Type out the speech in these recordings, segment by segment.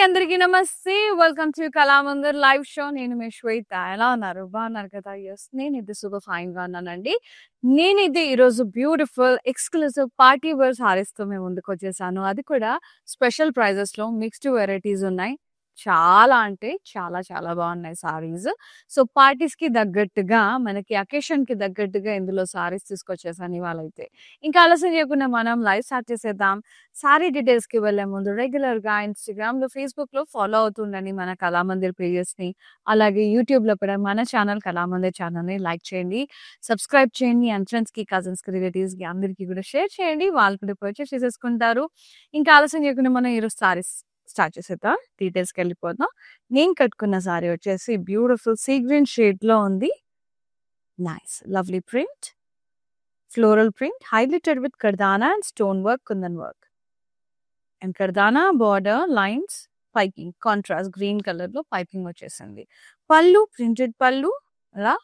అందరికీ నమస్తే. Welcome to Kalamandir live show. నేను మీ శ్వేత. ఎలా ఉన్నారు? బాగున్నారు కదా? యెస్, నేనైతే సూపర్ ఫైన్‌గా ఉన్నానండి. నేనైతే ఈరోజు బ్యూటిఫుల్ ఎక్స్‌క్లూసివ్ పార్టీ వేర్ సారీస్‌తో మీ ముందుకొచ్చేసాను. అది కూడా స్పెషల్ ప్రైజెస్‌లో మిక్స్డ్ వెరైటీస్ ఉన్నాయి. చాలా అంటే చాలా చాలా బాగున్నాయి సారీస్. సో, పార్టీస్‌కి తగ్గట్టుగా మనకి అకేషన్‌కి తగ్గట్టుగా ఇందులో సారీస్ తీసుకొచ్చేసాను ఇవాళైతే. ఇంకా ఆలస్యం చేయకుండా మనం లైవ్ స్టార్ట్ చేసేద్దాం. సారీ డీటెయిల్స్‌కి వెళ్ళే ముందు రెగ్యులర్‌గా ఇన్‌స్టాగ్రామ్‌లో, ఫేస్‌బుక్‌లో ఫాలో అవుతుండండి మన కళామందిర్ పేజెస్‌ని. అలాగే యూట్యూబ్‌లో కూడా మన ఛానల్ కళామందిర్ ఛానల్‌ని లైక్ చేయండి, సబ్స్క్రైబ్ చేయండి. అండ్ ఫ్రెండ్స్‌కి, కజిన్స్‌కి, రిలేటివ్స్‌కి అందరికీ కూడా షేర్ చేయండి. వాళ్ళు కూడా పర్చేస్ చేసేసుకుంటారు. ఇంకా ఆలస్యం చేయకుండా మనం ఈరోజు సారీస్ స్టార్ట్ చేసేద్దాం. డీటెయిల్స్‌కి వెళ్ళిపోదాం. నేను కట్టుకున్న సారీ వచ్చేసి బ్యూటిఫుల్ సీ గ్రీన్ షేడ్‌లో ఉంది. Nice lovely print, floral print highlighted with kardana and stone work, kundan work. And kardana border lines, piping contrast green colour లో పైపింగ్ వచ్చేసింది. పళ్ళు ప్రింటెడ్ పళ్ళు, అలా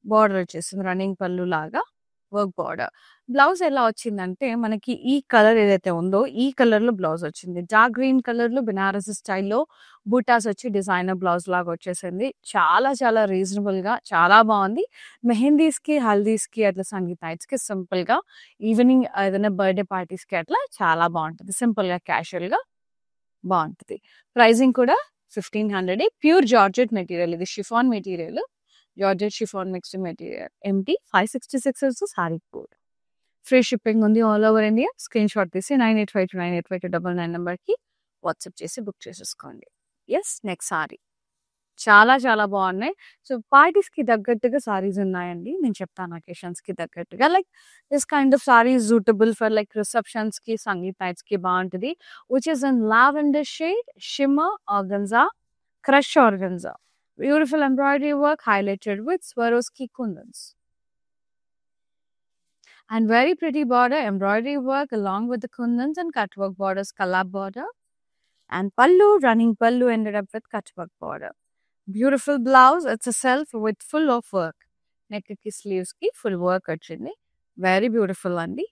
బార్డర్ వచ్చేసింది రన్నింగ్ పళ్ళు లాగా వర్క్ బార్డర్. బ్లౌజ్ ఎలా వచ్చిందంటే మనకి ఈ కలర్ ఏదైతే ఉందో ఈ కలర్ లో బ్లౌజ్ వచ్చింది. డార్క్ గ్రీన్ కలర్ లో బెనారస్ స్టైల్లో బూటాస్ వచ్చి డిజైనర్ బ్లౌజ్ లాగా వచ్చేసింది. చాలా చాలా రీజనబుల్ గా చాలా బాగుంది. మెహందీస్ కి, హల్దీస్ కి, అట్లా సంగీత్ నైట్స్ కి సింపుల్ గా, ఈవినింగ్ ఏదైనా బర్త్డే పార్టీస్ కి అట్లా చాలా బాగుంటుంది. సింపుల్ గా క్యాషువల్ గా బాగుంటుంది. ప్రైజింగ్ కూడా 1500. ప్యూర్ జార్జెట్ మెటీరియల్, ఇది chiffon material, georgette chiffon mixed material. MT 566 saree code. Free shipping ఉంది all over India. Screenshot తీసి 9852985299 నెంబర్కి వాట్సాప్ చేసి బుక్ చేసేసుకోండి. ఎస్, నెక్స్ట్ సారీ చాలా చాలా బాగున్నాయి. సో, పార్టీస్ కి తగ్గట్టుగా సారీస్ ఉన్నాయండి. నేను చెప్తాను అకేషన్స్ కి తగ్గట్టుగా. Like this kind of sorry suitable for like receptions కి, సంగీత్ నైట్స్ కి బాగుంటుంది. Which is in lavender shade, shimmer organza, crush organza. Beautiful embroidery work highlighted with Swarovski kundans. And very pretty border embroidery work along with the kundans and cutwork borders, collab border. And pallu, running pallu ended up with cutwork border. Beautiful blouse. It's a self with full of work. Neck ki sleeves ki full work ochindi. Very beautiful andi.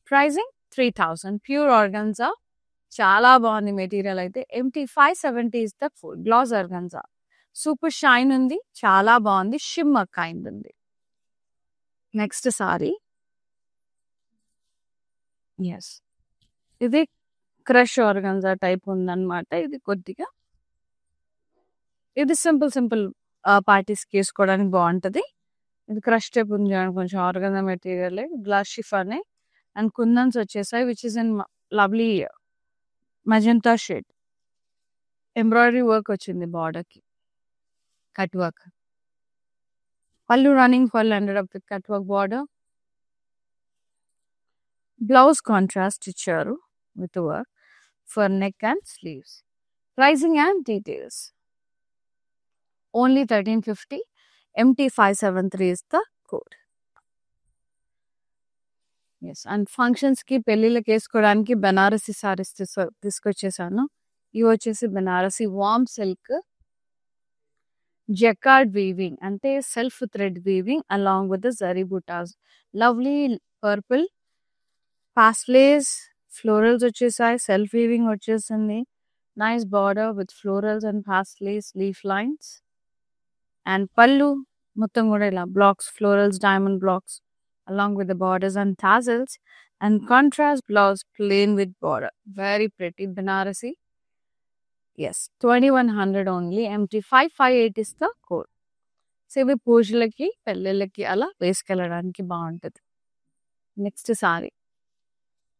Pricing 3000. Pure organza. Chala బాగుంది material అయితే. MT 570 is the full gloss organza. Super shine ఉంది, చాలా బాగుంది. Shimmer kind ఉంది. Next sorry, yes, ఇది crush organza type ఉందన్నమాట. ఇది కొద్దిగా, ఇది సింపుల్ సింపుల్ పార్టీస్ వేసుకోవడానికి బాగుంటది. ఇది క్రష్ టైప్ ఉంది, కొంచెం ఆర్గన్జా మెటీరియల్, గ్లాస్ షిఫానే. అండ్ కుందన్స్ వచ్చేసాయి which is in lovely magenta shade. Embroidery work వచ్చింది బార్డర్ కి, cut work. Pallu running pallu ended up with cut work border. Blouse contrast ఇచ్చారు with work for neck and sleeves. Pricing and details only 1350. MT 573 is the code. Yes, and functions కి, పెళ్లిళ్ళకి వేసుకోవడానికి బెనారసీ సారీస్ తీసుకొచ్చేసాను. ఇవి వచ్చేసి Banarasi warm silk jacquard weaving, అంటే self thread weaving along with the zari butas. Lovely purple paisleys florals వచ్చేసాయి. Self weaving వచ్చేసింది. Nice border with florals and paisleys leaf lines. And పళ్ళు మొత్తం కూడా ఇలా blocks, florals, diamond blocks along with the borders and tassels. And contrast blouse plain with border. Very pretty Banarasi. Yes, 2100 only. MT 558 is the code. So ఇవి పూజలకి, పెళ్ళిళ్ళకి అలా వేసుకెళ్ళడానికి బాగుంటుంది. Next sorry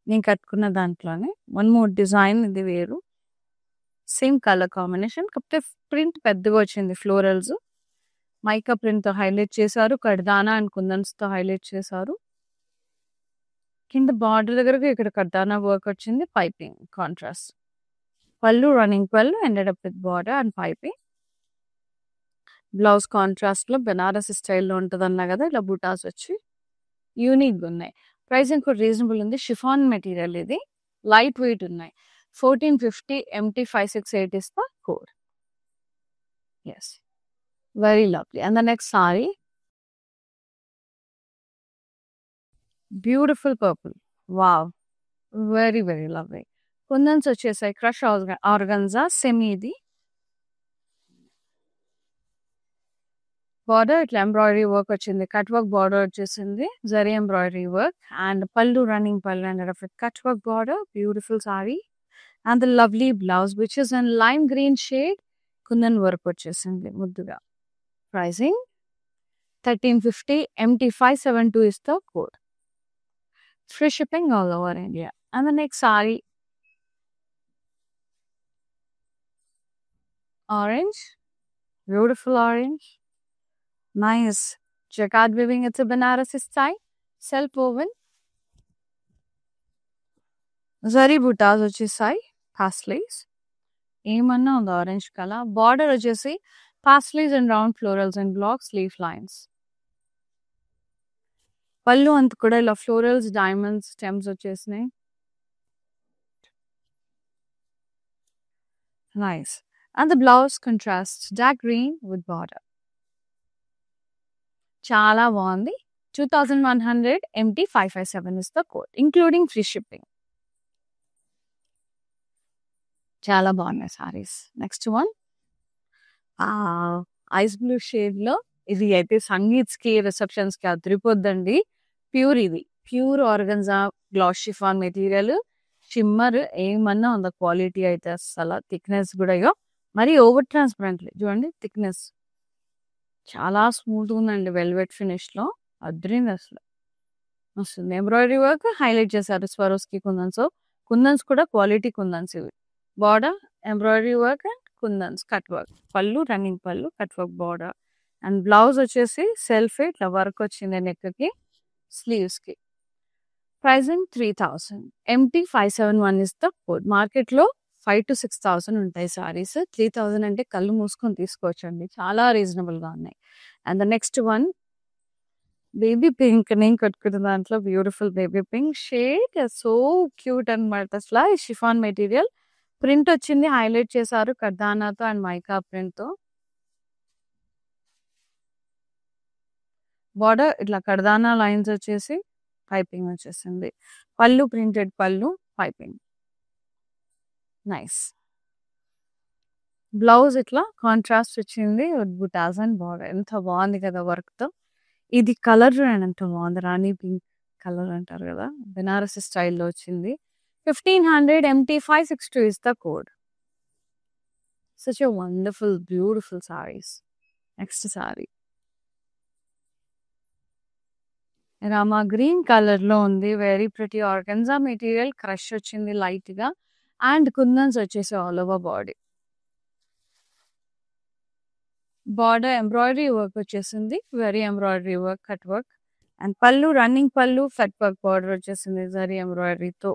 నేను కట్టుకున్న దాంట్లోనే వన్ మోర్ డిజైన్, ఇది వేరు, సేమ్ కలర్ కాంబినేషన్, కాకపోతే ప్రింట్ పెద్దగా వచ్చింది. ఫ్లోరల్స్ మైకా ప్రింట్ తో హైలైట్ చేశారు. కర్దానా అండ్ కుందన్స్ తో హైలైట్ చేశారు. కింద బార్డర్ దగ్గరకు ఇక్కడ కర్దానా వర్క్ వచ్చింది. Piping contrast. పళ్ళు running pallu ended up with border and piping. Blouse contrast లో బెనారస్ స్టైల్లో ఉంటుంది అన్నా కదా, ఇలా బూటాస్ వచ్చి యూనిక్ ఉన్నాయి. ప్రైసింగ్ కూడా రీజనబుల్ ఉంది. షిఫాన్ మెటీరియల్, ఇది లైట్ వెయిట్ ఉన్నాయి. 1450. MT 568 is the code. Yes, very lovely. And the next saree, beautiful purple. Wow, very very lovely. కుందన్స్ వచ్చేసాయి క్రష్ ఆర్గన్జా సెమీ ఇది. బార్డర్ ఇట్లా ఎంబ్రాయిడరీ వర్క్ వచ్చింది. కట్ వర్క్ బార్డర్ వచ్చేసింది. Zari embroidery work and pallu running పళ్ళు and cut work border. Beautiful sorry and the lovely blouse which is in lime green shade. Kundan work వచ్చేసింది ముద్దుగా. Pricing 1350. MT572 is the code. Free shipping all over India. And the next saree, orange, beautiful orange, nice jacquard weaving. It's a Banarasi style, self woven. Zari buttas వచ్చేసాయి, pasleys. ఏమన్నా ఉంది orange colour. Border వచ్చేసి pasleys and round florals and blocks leaf lines. పళ్ళు అంత కూడా ఇలా florals diamonds stems వచ్చేసినాయి. Nice. And the blouse contrast dark green with border. చాలా బాగుంది. 2100. MT557 is the code including free shipping. చాలా బాగున్నాయి saris. Next one ice blue shade లో. ఇది అయితే సంగీత్స్ కి రిసెప్షన్స్ కి అదిరిపోద్దండి. ప్యూర్ ఇది pure organza glass chiffon material. Shimmer ఏమన్నా ఉందా క్వాలిటీ అయితే అసలు. థిక్నెస్ కూడా ఇగో మరి ఓవర్ ట్రాన్స్పరెంట్ చూడండి. థిక్నెస్ చాలా స్మూత్ ఉందండి. వెల్వెట్ ఫినిష్ లో అదిరింది అసలు. వస్తుంది ఎంబ్రాయిడరీ వర్క్ హైలైట్ చేశారు స్వరోస్కి కుందన్స్. కుందన్స్ కూడా క్వాలిటీ కుందన్స్ ఇవి. Border embroidery work and kundans cut work. Pallu running pallu cut work border and blouse వచ్చేసి సెల్ఫ్ ఇట్లా వర్క్ వచ్చింది నెక్ కి స్లీవ్స్ కి. Pricing 3000. MT571 is the code. Market లో 5,000 to 6,000 ఉంటాయి సారీస్. 3,000 అంటే కళ్ళు మూసుకొని తీసుకోవచ్చండి. చాలా రీజనబుల్ గా ఉన్నాయి. And the next one baby pink. నేను కట్టుకున్న దాంట్లో beautiful baby pink shade. So cute అనమాట అసలు. షిఫాన్ మెటీరియల్ ప్రింట్ వచ్చింది హైలైట్ చేశారు కర్దానాతో అండ్ మైకా ప్రింట్ తో. బార్డర్ ఇట్లా కర్దానా లైన్స్ వచ్చేసి పైపింగ్ వచ్చేసింది. పళ్ళు ప్రింటెడ్ పళ్ళు పైపింగ్. నైస్. బ్లౌజ్ ఇట్లా కాంట్రాస్ట్ వచ్చింది బుటాస్ అండ్ బార్డర్. ఎంత బాగుంది కదా వర్క్ తో. ఇది కలర్ చూడండి ఎంత బాగుంది. రాణి పింక్ కలర్ అంటారు కదా. బెనారసి స్టైల్లో వచ్చింది. 1500. MT562 is the code. Such a wonderful, beautiful sarees. Next saree. Rama green colour లో ఉంది. Very pretty organza material. Crush వచ్చింది లైట్ గా అండ్ కుందన్స్ వచ్చేసి all over body. Border embroidery work వచ్చేసింది. Very embroidery work cut work and pallu running pallu cut work border వచ్చేసింది జరీ ఎంబ్రాయిడరీతో.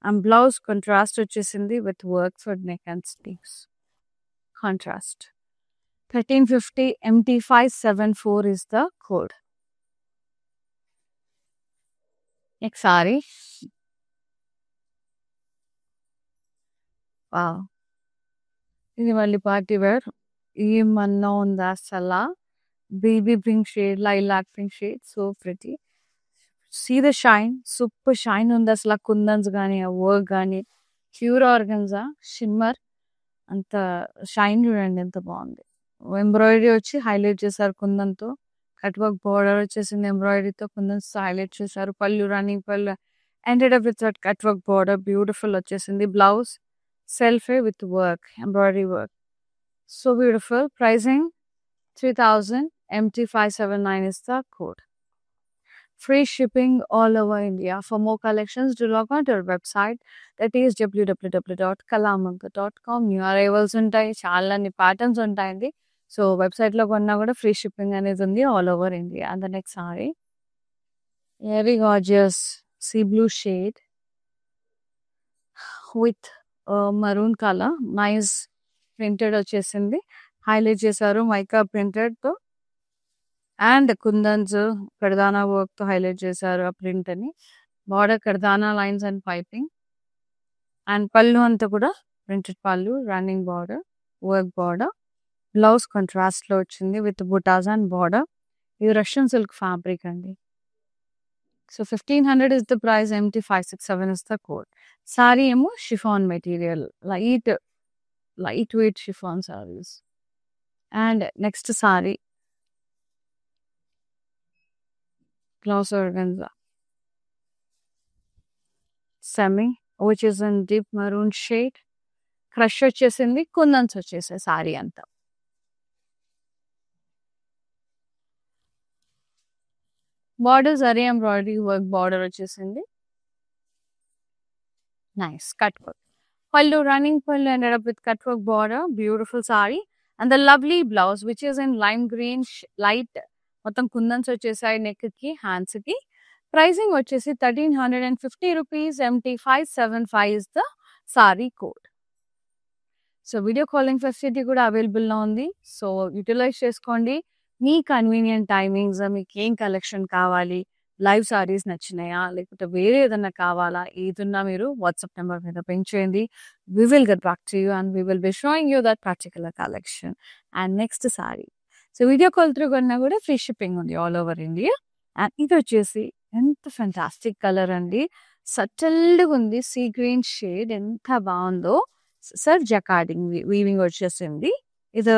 And blouse contrast వచ్చేసింది with work for neck and sleeves. Contrast. 1350. MT574 is the code. Next saree. Wow. ఇది మళ్ళీ party wear. ఏమన్నా ఉందా అసలు. Baby pink shade lilac pink shade. So pretty. See the shine. Super shine ఉంది అసలు. కుందన్స్ కానీ ఆ వర్క్ కానీ ప్యూర్ ఆర్గన్జా షిమ్మర్. అంత షైన్ చూడండి ఎంత బాగుంది. ఎంబ్రాయిడరీ వచ్చి హైలైట్ చేశారు కుందన్తో. కట్ వర్క్ బార్డర్ వచ్చేసింది ఎంబ్రాయిడరీతో. కుందన్స్ హైలైట్ చేశారు. Pallu running pallu ended up with cut work border beautiful వచ్చేసింది. Blouse self with work embroidery work. So beautiful. Pricing 3000. MT579 is the code. Free shipping all over India. For more collections, do log on to our website, that is www.kalamanka.com. New arrivals ఉంటాయి, చాలా patterns ఉంటాయండి. So website లో కొన్నా కూడా free shipping అనేది ఉంది all over India. And the next saree very gorgeous sea blue shade with maroon colour. Nice printed వచ్చేసింది. Highlight చేశారు మైకా ప్రింటెడ్ తో అండ్ కుందన్స్ కర్దానా వర్క్ తో హైలైట్ చేశారు ఆ ప్రింట్ అని. Border kardana lines and piping and pallu అంతా కూడా ప్రింటెడ్ పళ్ళు running border work border. Blouse contrast లో వచ్చింది విత్ బుటాస్ అండ్ బార్డర్. ఇది రష్యన్ సిల్క్ ఫ్యాబ్రిక్ అండి. So 1500 is the price, MT567 is the code. Saree emo chiffon material, lightweight chiffon sarees. And next saree, gloss organza, semi, which is in deep maroon shade. Crush వచ్చేసింది, కుందన్స్ వచ్చేసాయి sorry అంతా. Border zari embroidery work border వచ్చేసింది. Nice cut work. Pallu, running pallu ended up with cut work border, beautiful sari, and the lovely blouse, which is in lime green, light, మొత్తం కుందన్స్ వచ్చేసాయి neck కి, hands కి. Pricing వచ్చేసి 1350 rupees. MT575 is the sorry code. So video calling facility కూడా అవైలబుల్లో ఉంది. So utilise చేసుకోండి. మీ convenient timings, మీకు ఏం కలెక్షన్ కావాలి, లైవ్ సారీస్ నచ్చినాయా, లేకపోతే వేరే ఏదన్నా కావాలా, ఏదున్నా మీరు వాట్సాప్ నెంబర్ మీద పింక్ చేయండి. We will get back to you and we will be showing you that particular collection. And next sorry, so video call through కొన్నా కూడా ఫ్రీ షిప్పింగ్ ఉంది ఆల్ ఓవర్ ఇండియా. అండ్ ఇది వచ్చేసి ఎంత fantastic colour అండి, సటిల్గా ఉంది, sea green shade, ఎంత బాగుందో. సర్ జకార్డింగ్ వీవింగ్ వచ్చేసింది. ఇది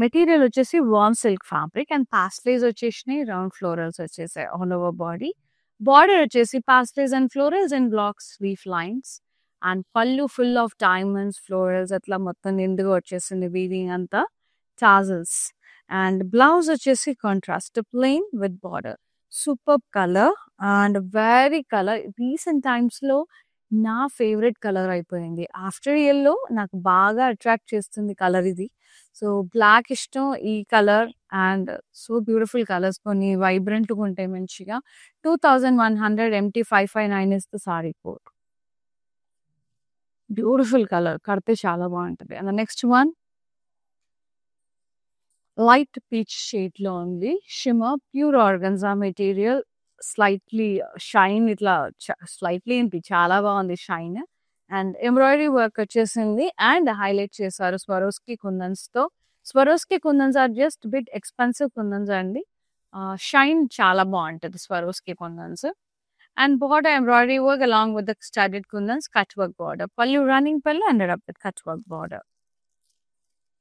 మెటీరియల్ వచ్చేసి వార్మ్ సిల్క్ ఫ్యాబ్రిక్ అండ్ పాస్టేజ్ వచ్చేసినాయి, రౌండ్ ఫ్లోరల్స్ వచ్చేసాయి ఆల్ ఓవర్ బాడీ. బార్డర్ వచ్చేసి పాస్టేజ్ and florals and blocks leaf lines. And పళ్ళు ఫుల్ ఆఫ్ డైమండ్స్, ఫ్లోరల్స్ అట్లా మొత్తం నిండుగా వచ్చేసింది వీవింగ్ అంతా, టాజల్స్. అండ్ బ్లౌజ్ వచ్చేసి contrast plain with border. Super colour and very colour. Recent టైమ్స్లో నా ఫేవరెట్ కలర్ అయిపోయింది. ఆఫ్టర్ ఎల్లో నాకు బాగా అట్రాక్ట్ చేస్తుంది కలర్ ఇది. సో బ్లాక్ ఇష్టం, ఈ colour and so beautiful colours, కొన్ని వైబ్రెంట్గా ఉంటాయి మంచిగా. 2100 MT559 is the sari code. Beautiful colour, కడితే చాలా బాగుంటుంది. And next one light peach shade లో ఉంది, shimmer pure organza material, slightly shine, ఇట్లా స్లైట్లీ చాలా బాగుంది షైన్. అండ్ ఎంబ్రాయిడరీ వర్క్ వచ్చేసింది అండ్ హైలైట్ చేశారు స్వరోస్కి కుందన్స్ తో. Swarovski kundans are just bit expensive kundans అండి. షైన్ చాలా బాగుంటుంది Swarovski kundans. And border embroidery work along with the studded kundans, cut work border. పల్లు రన్నింగ్ పల్లు ended up with cut work border.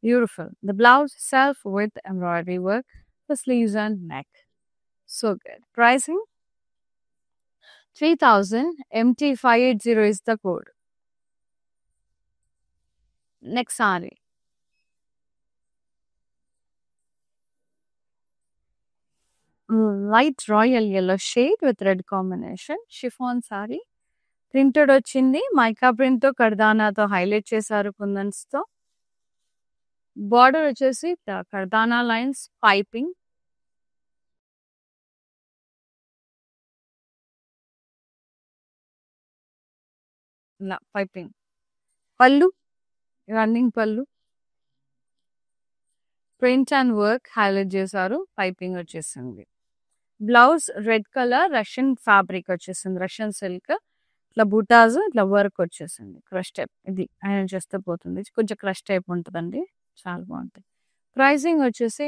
Beautiful. The blouse itself with embroidery work, the sleeves and neck. So good. Pricing 3000 MT580 is the code. Next saree. Light royal yellow shade with red combination. Chiffon saree. Printed వచ్చింది, mica print తో కర్దానాతో highlight చేశారు కుందన్స్ తో. Border వచ్చేసి కర్దానా lines, piping. Piping. పళ్ళు running పళ్ళు, print and work highlight చేశారు, piping వచ్చేసింది. Blouse red colour Russian fabric వచ్చేసింది, రష్యన్ సిల్క్. ఇట్లా బుటాస్, ఇట్లా వర్క్ వచ్చేసింది. క్రష్ టైప్, ఇది ఆయన చేస్తే పోతుంది, కొంచెం క్రష్ టైప్ ఉంటుందండి, చాలా బాగుంటుంది. ప్రైసింగ్ వచ్చేసి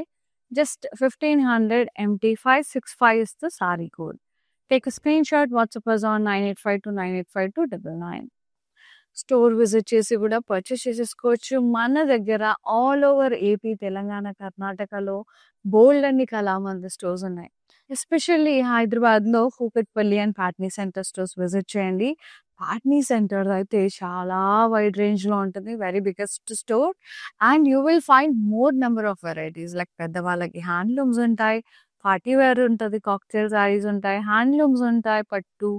just 1500 MT565 is the saree code. Take a screenshot, WhatsApp us on 9852985299. Store visit చేసి కూడా పర్చేస్ చేసేసుకోవచ్చు. మన దగ్గర ఆల్ ఓవర్ ఏపీ, తెలంగాణ, కర్ణాటకలో బోల్డ్ అన్ని కళామంది స్టోర్స్ ఉన్నాయి. ఎస్పెషల్లీ హైదరాబాద్లో Kukatpally and Patny centre stores visit చేయండి. పాట్నీ సెంటర్ అయితే చాలా వైడ్ రేంజ్లో ఉంటుంది, very biggest store. And you will find more number of varieties, like పెద్దవాళ్ళకి హ్యాండ్లూమ్స్ ఉంటాయి, పార్టీ వేర్ ఉంటుంది, కాక్టైల్ సారీస్ ఉంటాయి, హ్యాండ్లూమ్స్ ఉంటాయి, పట్టు,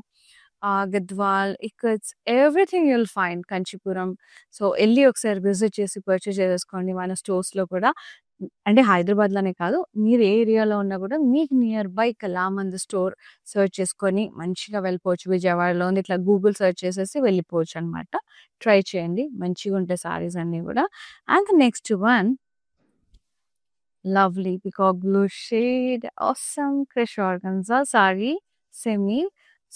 Gadwal, ikkats, everything you'll find Kanchipuram. So వెళ్ళి ఒకసారి విజిట్ చేసి పర్చేస్ చేసుకోండి మన స్టోర్స్లో కూడా. అంటే హైదరాబాద్లోనే కాదు, మీరు ఏ ఏరియాలో ఉన్నా కూడా మీకు near by Kalamandir store search చేసుకొని మంచిగా వెళ్ళిపోవచ్చు. విజయవాడలో ఉంది, ఇట్లా గూగుల్ సర్చ్ చేసేసి వెళ్ళిపోవచ్చు అనమాట. ట్రై చేయండి, మంచిగా ఉంటాయి సారీస్ అన్నీ కూడా. And the next one, lovely peacock blue shade, awesome crush organza sorry, semi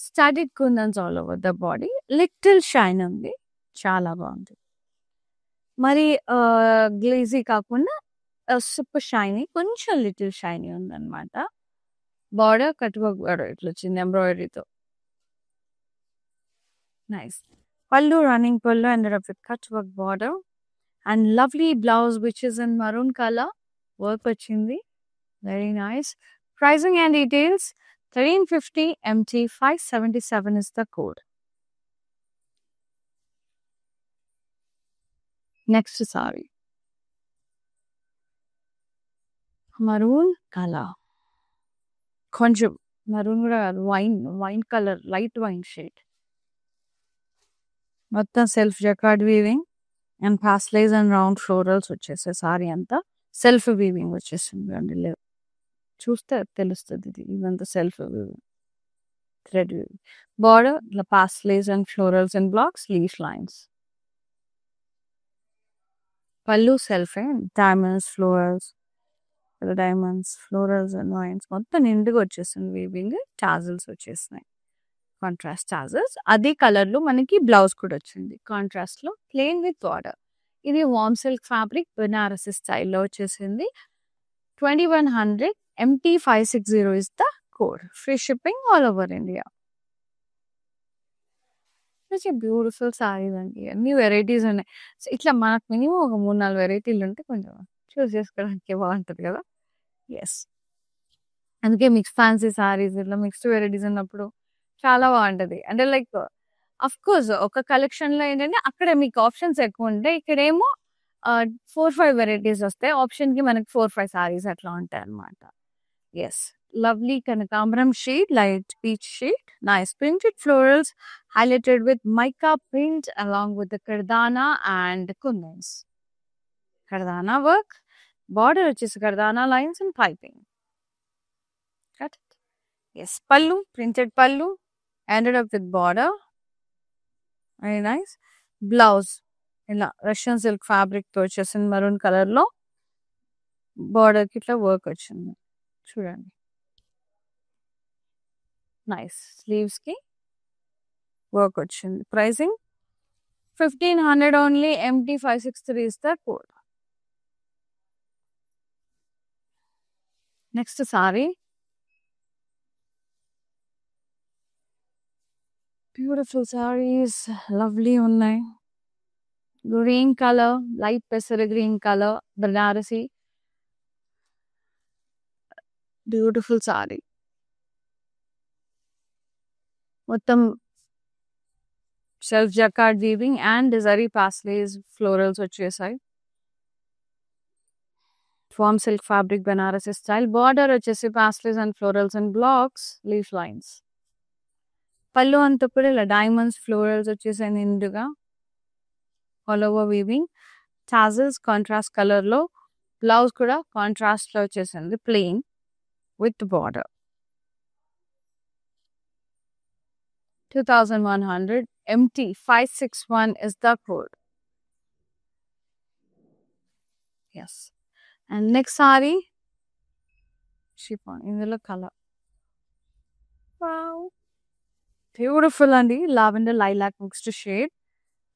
studied kundans all over the body, little shine ఉంది, చాలా బాగుంది. మరి గ్లేజీ కాకుండా సూపర్ షైనీ, కొంచెం లిటిల్ షైనీ ఉందన్నమాట. బార్డర్ కట్ వర్క్ బార్డర్ ఇట్లా వచ్చింది ఎంబ్రాయిడరీతో. నైస్. పళ్ళు running pallu ended up with cut work border and lovely blouse which is in maroon color. Work వచ్చింది. Very nice. Pricing and details 1350 MT 577 is the code. Next saree. Maroon color. కొంచెం maroon కూడా కాదు, wine colour, light wine shade. మొత్తం self jacquard weaving and paisleys and round florals వచ్చేసాయి. Sorry అంతా self weaving వచ్చేసింది అండి. లేవు చూస్తే తెలుస్తుంది ఇది ఇదంతా self weaving, thread weaving. Border ఇట్లా paisleys and florals and blocks, leaf lines. పళ్ళు సెల్ఫే, diamonds florals, diamonds florals and vines మొత్తం నిండుగా వచ్చేసింది వీవింగ్. టాజిల్స్ వచ్చేసినాయి, కాంట్రాస్ట్ టాజిల్స్. అదే కలర్ లో మనకి బ్లౌజ్ కూడా వచ్చింది కాంట్రాస్ట్ లో, ప్లెయిన్ విత్ బార్డర్. ఇది వార్మ్ సిల్క్ ఫ్యాబ్రిక్ బెనారసి స్టైల్లో వచ్చేసింది. 2100 MT 560 is the code. Free shipping all over India. Beautiful saris అండి, అన్ని వెరైటీస్ ఉన్నాయి. సో ఇట్లా మనకు మినిమం ఒక 3-4 వెరైటీలు ఉంటే కొంచెం చూస్ చేసుకోవడానికి బాగుంటుంది కదా. ఎస్, అందుకే మిక్స్ ఫ్యాన్సీ సారీస్ ఇట్లా మిక్స్డ్ వెరైటీస్ ఉన్నప్పుడు చాలా బాగుంటది. అంటే లైక్ అఫ్ కోర్స్ ఒక కలెక్షన్ లో ఏంటంటే అక్కడ మీకు ఆప్షన్స్ ఎక్కువ ఉంటాయి, ఇక్కడేమో 4-5 వెరైటీస్ వస్తాయి. ఆప్షన్ కి మనకి 4-5 సారీస్ అట్లా ఉంటాయి అనమాట. Yes, lovely Kanakaambram shade, light peach shade, nice printed florals highlighted with mica print along with the kardana and kundans. Kardana work, border which is kardana lines and piping. Got it? Yes, pallu, printed pallu, ended up with border. Very nice. Blouse, ఇలా Russian silk fabric తో వచ్చేసింది maroon colour లో. Border కి ఇట్లా work వచ్చింది చూడండి. Nice, sleeves కి work వచ్చింది. Pricing 1500 only. MT 563 is the code. Next sari, beautiful saris, lovely ఉన్నాయి. గ్రీన్ కలర్, లైట్ పెసర green colour, Banarasi, beautiful sari. మొత్తం self jacquard weaving and zari paisleys florals వచ్చేసాయి. Farm silk fabric Banarasi style. Border వచ్చేసి paisleys and florals and blocks, leaf lines. పళ్ళు అంతా కూడా ఇలా diamonds florals వచ్చేసాయి నిండుగా, all over weaving. Tassels contrast colour లో, బ్లౌజ్ కూడా కాంట్రాస్ట్ లో వచ్చేసింది plain with border. 2100 MT 561 is the code. Yes. And next saree, chiffon, ఇందులో కలర్. వావ్, బ్యూటిఫుల్ అండి. Lavender lilac mixed shade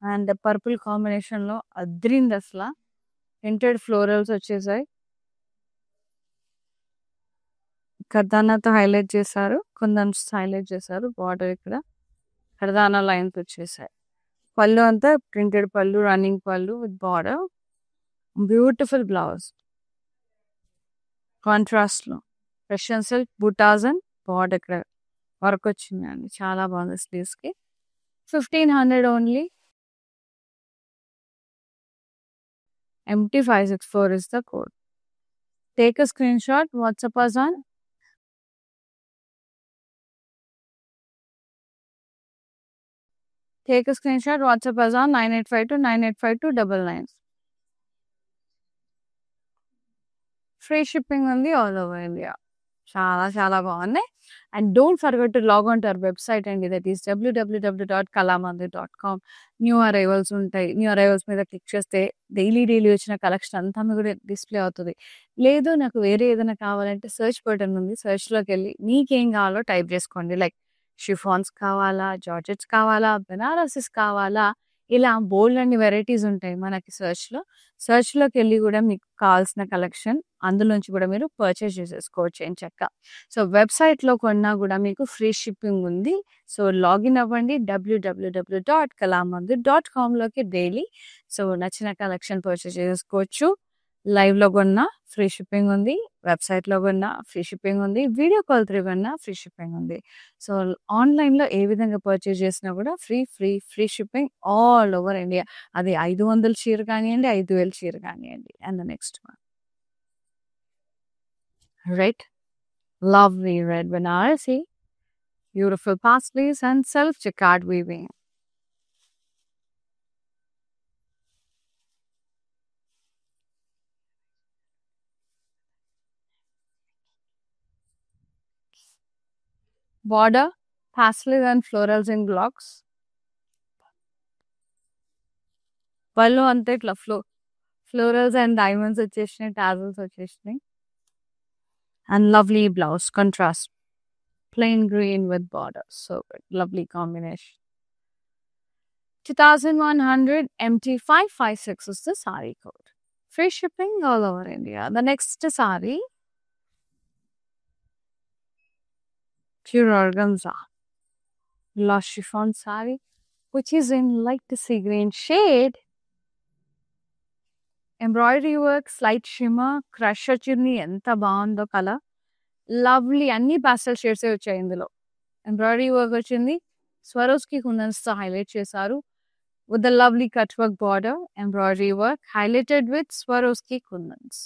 and purple combination లో అద్రింది అసలు. ప్రింటెడ్ ఫ్లోరల్స్ వచ్చేసాయి, కర్దానాతో highlight చేశారు, కుందన్స్ హైలైట్ చేశారు. బార్డర్ ఇక్కడ కర్దానా లైన్స్ వచ్చేసాయి. పళ్ళు అంతా ప్రింటెడ్ పళ్ళు, రన్నింగ్ పళ్ళు with border. Beautiful blouse contrast లో, Russian silk buttas and border ఇక్కడ వర్క్ వచ్చిందండి, చాలా బాగుంది స్లీవ్స్ కి. 1500 only. MT 564 is the code. Take a screenshot, WhatsApp us on Take a screenshot, WhatsApp us on 9852985299. Free shipping ఉంది all over India. చాలా చాలా బాగున్నాయి. And don't forget to log on to our website అండి, that is www.kalamandir.com. New arrivals ఉంటాయి. New arrivals మీద click చేస్తే daily వచ్చిన collection అంతా మీకు డిస్ప్లే అవుతుంది. లేదు నాకు వేరే ఏదైనా కావాలంటే సెర్చ్ బటన్ ఉంది, సెర్చ్లోకి వెళ్ళి మీకేం కావాలో టైప్ చేసుకోండి. లైక్ షిఫాన్స్ కావాలా, జార్జెట్స్ కావాలా, బెనారసిస్ కావాలా, ఇలా బోల్డ్ అన్ని వెరైటీస్ ఉంటాయి మనకి సెర్చ్‌లోకి వెళ్లి కూడా మీకు కావాల్సిన కలెక్షన్ అందులోంచి కూడా మీరు పర్చేస్ చేసేసుకోవచ్చు ఎంచక్కా. సో, వెబ్‌సైట్‌లో కొన్నా కూడా మీకు ఫ్రీ షిప్పింగ్ ఉంది. సో, లాగిన్ అవ్వండి www.kalamandir.comలోకి డైలీ. సో, నచ్చిన కలెక్షన్ పర్చేస్ చేసేసుకోవచ్చు. లైవ్‌లో కొన్నా ఫ్రీ షిప్పింగ్ ఉంది. వెబ్‌సైట్‌లో కొన్నా ఫ్రీ షిప్పింగ్ ఉంది. వీడియో కాల్ త్రూ కొన్నా ఫ్రీ షిప్పింగ్ ఉంది. సో, ఆన్‌లైన్‌లో ఏ విధంగా పర్చేస్ చేసినా కూడా free shipping all over India. అది 500 చీర కానియండి, 5000 చీర కానియండి. And the next one. Red, lovely red Banarasi, beautiful paisleys and self jacquard weaving. Border, paisleys and florals in blocks. పళ్ళు అంతా ఇట్లా ఫ్లోరల్స్ అండ్ డైమండ్స్ వచ్చేసినాయి, టాజల్స్ వచ్చేసినాయి. And lovely blouse contrast plain green with border. So good. Lovely combination. 2100 MT556 is the saree code. Free shipping all over India. The next saree, pure organza, lush chiffon saree, which is in light sea green shade. Embroidery work, slight shimmer, crusher chimney, enta baagundo color. Lovely, అన్ని pastel shades వచ్చాయి ఇందులో. Embroidery work వచ్చింది. Swarovski కుందన్స్తో highlight చేశారు. with the lovely cut work border, embroidery work highlighted with Swarovski kundans.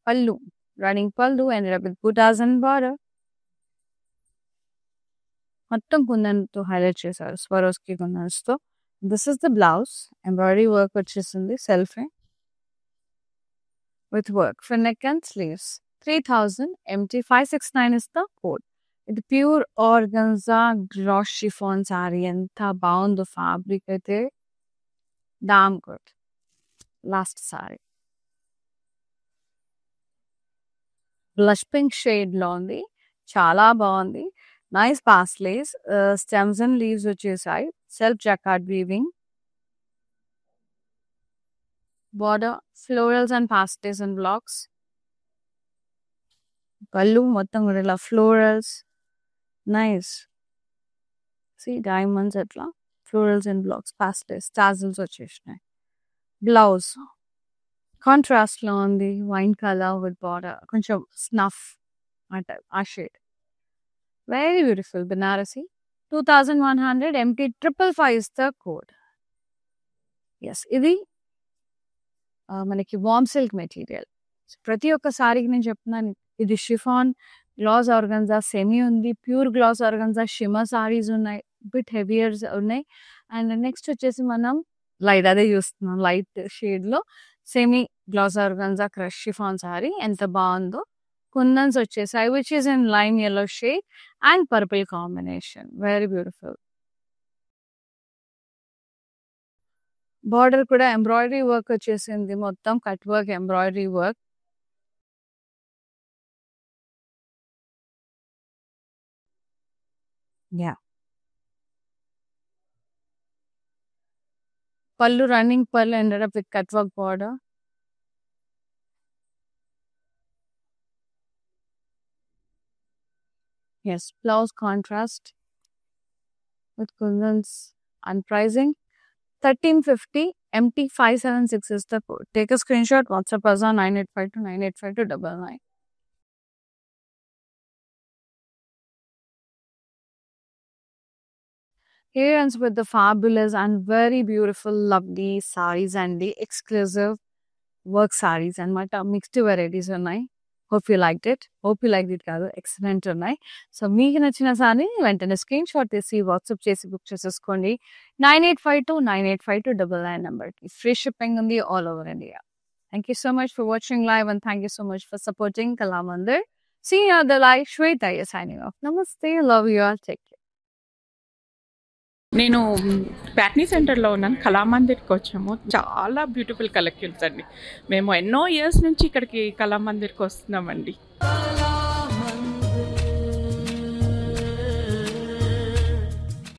Pallu, running pallu ended up with buttas and border. మొత్తం కుందన్తో highlight చేశారు Swarovski కుందన్స్తో. This is the blouse. Embroidery work వచ్చేసింది సెల్ఫే with work for neck and sleeves. 3000 MT569 is the code. ఇది pure organza glass chiffon sari. ఎంత బాగుందో fabric అయితే, damn good. Last sari blush pink షేడ్లో ఉంది, చాలా బాగుంది. Nice paisleys, stems and leaves వచ్చేసాయి. Self jacquard weaving, border florals and పాస్టేస్ అండ్ బ్లాక్స్. పళ్ళు మొత్తం కూడా ఇలా ఫ్లోరల్స్, నైస్. సి డైమండ్స్ అట్లా ఫ్లోరల్స్ అండ్ బ్లాక్స్, పాస్టేస్, టాజిల్స్ వచ్చేసినాయి. బ్లౌజ్ కాంట్రాస్ట్లో ఉంది, వైన్ కలర్ విత్ బార్డర్, కొంచెం స్నఫ్ అంటే ఆ shade. Very beautiful Banarasi. 2100 MT555 is the code. Yes, ఇది మనకి వామ్ సిల్క్ మెటీరియల్. ప్రతి ఒక్క సారీకి నేను చెప్తున్నాను, ఇది షిఫాన్, గ్లాస్ ఆర్గన్జా, సెమీ ఉంది, pure glass organza, shimmer saris ఉన్నాయి, బిట్ హెవియర్స్ ఉన్నాయి. అండ్ నెక్స్ట్ వచ్చేసి మనం లైట్ అదే చూస్తున్నాం, లైట్ షేడ్లో semi glass organza crush chiffon sari. ఎంత బాగుందో. కుందన్స్ వచ్చేసాయి which is in lime yellow shade and purple combination. Very beautiful. Border కూడా ఎంబ్రాయిడరీ వర్క్ వచ్చేసింది, మొత్తం cut work embroidery work. Yeah, pallu running pallu ended up with cut work border. Yes, blouse contrast with kundans. And pricing 1350 MT576 is the code. Take a screenshot, WhatsApp us on 9852 985 299. Here ends with the fabulous and very beautiful, lovely sarees and the exclusive work sarees and my mixed varieties ఉన్నాయి. Hope you liked it. కాదు, excellent ఉన్నాయి. So మీకు నచ్చిన sorry వెంటనే screen shot తీసి WhatsApp చేసి book చేసేసుకోండి. 9852 985 299 నెంబర్కి. ఫ్రీ షిప్పింగ్ ఉంది all over India. Thank you so much for watching live and thank you so much for supporting Kalamandir. See you on the live. Shweta is signing off. Namaste. Love you all. Take care. నేను ప్యాట్నీ సెంటర్లో ఉన్నాను. కళామందిర్కి వచ్చాము. చాలా beautiful collections అండి. మేము ఎన్నో years నుంచి ఇక్కడికి కళామందిర్కి వస్తున్నామండి.